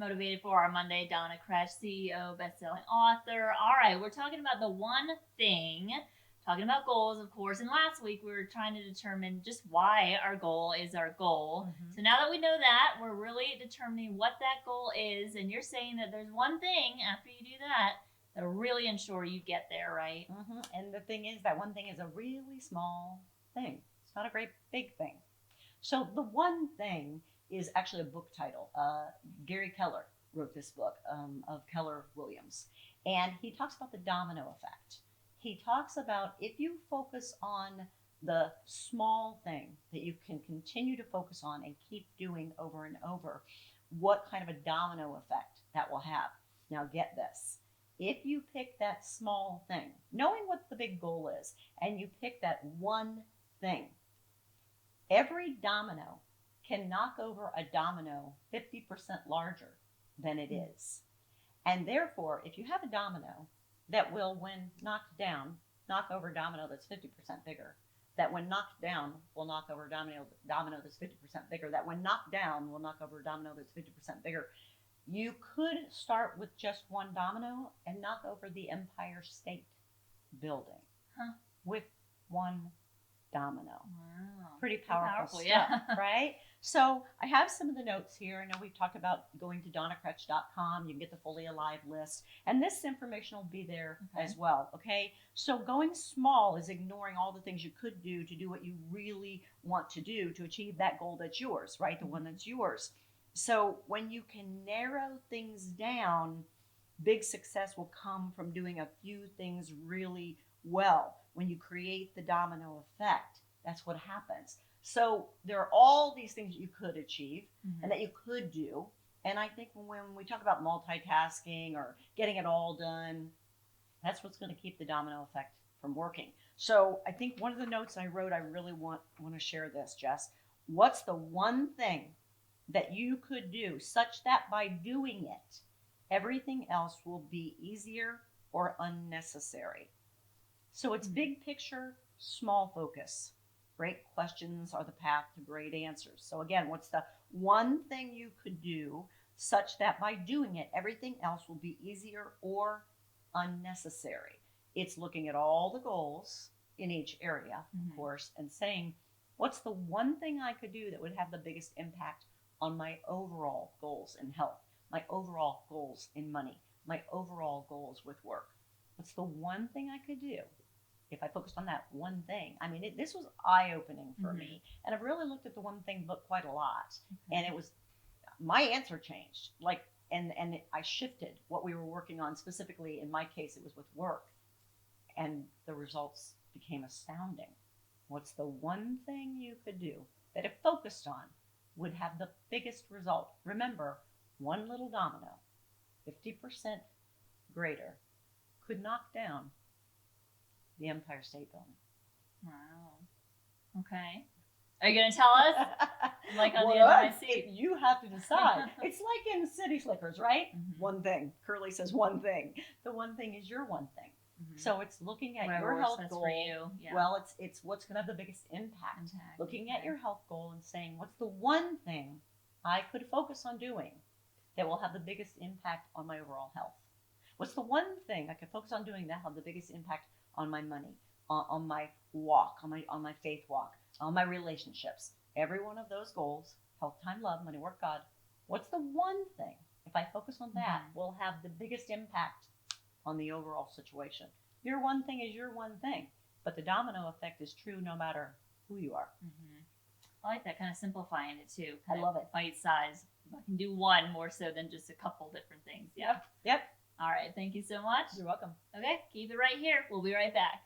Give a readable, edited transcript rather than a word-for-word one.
Motivated for Our Monday. Donna Kresh, CEO, best-selling author. All right, we're talking about the one thing, talking about goals, of course. And last week we were trying to determine just why our goal is our goal. So now that we know that, we're really determining what that goal is. And you're saying that there's one thing after you do that that'll really ensure you get there, right? And the thing is, that one thing is a really small thing. It's not a great big thing. So the one thing is actually a book title. Gary Keller wrote this book of Keller Williams, and he talks about the domino effect. He talks about if you focus on the small thing that you can continue to focus on and keep doing over and over, what kind of a domino effect that will have. Now, get this. If you pick that small thing, knowing what the big goal is, and you pick that one thing, every domino can knock over a domino 50% larger than it is. And therefore, if you have a domino that will, when knocked down, knock over a domino that's 50% bigger, that when knocked down will knock over a domino that's 50% bigger, that when knocked down will knock over a domino that's 50% bigger, you could start with just one domino and knock over the Empire State Building with one domino. Wow. Pretty powerful stuff, yeah. right? So I have some of the notes here. I know we've talked about going to donnakretsch.com. You can get the Fully Alive list. And this information will be there as well, okay? So going small is ignoring all the things you could do to do what you really want to do to achieve that goal that's yours, right? The one that's yours. So when you can narrow things down, big success will come from doing a few things really well. When you create the domino effect, that's what happens. So there are all these things that you could achieve and that you could do. And I think when we talk about multitasking or getting it all done, that's what's going to keep the domino effect from working. So I think one of the notes I wrote, I really want to share this, Jess. What's the one thing that you could do such that by doing it, everything else will be easier or unnecessary? So it's big picture, small focus. Great questions are the path to great answers. So again, what's the one thing you could do such that by doing it, everything else will be easier or unnecessary? It's looking at all the goals in each area, of course, and saying, what's the one thing I could do that would have the biggest impact on my overall goals in health, my overall goals in money, my overall goals with work? What's the one thing I could do if I focused on that one thing? I mean, this was eye-opening for me. And I've really looked at the one thing book quite a lot. And it was, my answer changed. And I shifted what we were working on. Specifically, in my case, it was with work. And the results became astounding. What's the one thing you could do that if focused on would have the biggest result? Remember, one little domino, 50% greater, could knock down the Empire State Building. Wow. Okay. Are you going to tell us? I'm like on the edge of my seat. You have to decide. It's like in City Slickers, right? One thing. Curly says one thing. The one thing is your one thing. So it's looking at your health goal. For you. Yeah. Well, it's what's going to have the biggest impact. Looking at your health goal and saying, what's the one thing I could focus on doing that will have the biggest impact on my overall health? What's the one thing I could focus on doing that will have the biggest impact on my money, on my walk, on my faith walk, on my relationships? Every one of those goals, health, time, love, money, work, God. What's the one thing, if I focus on that, will have the biggest impact on the overall situation? Your one thing is your one thing, but the domino effect is true no matter who you are. I like that, kind of simplifying it too. I love it. Bite size. I can do one more so than just a couple different things. Yep. All right. Thank you so much. You're welcome. Okay. Keep it right here. We'll be right back.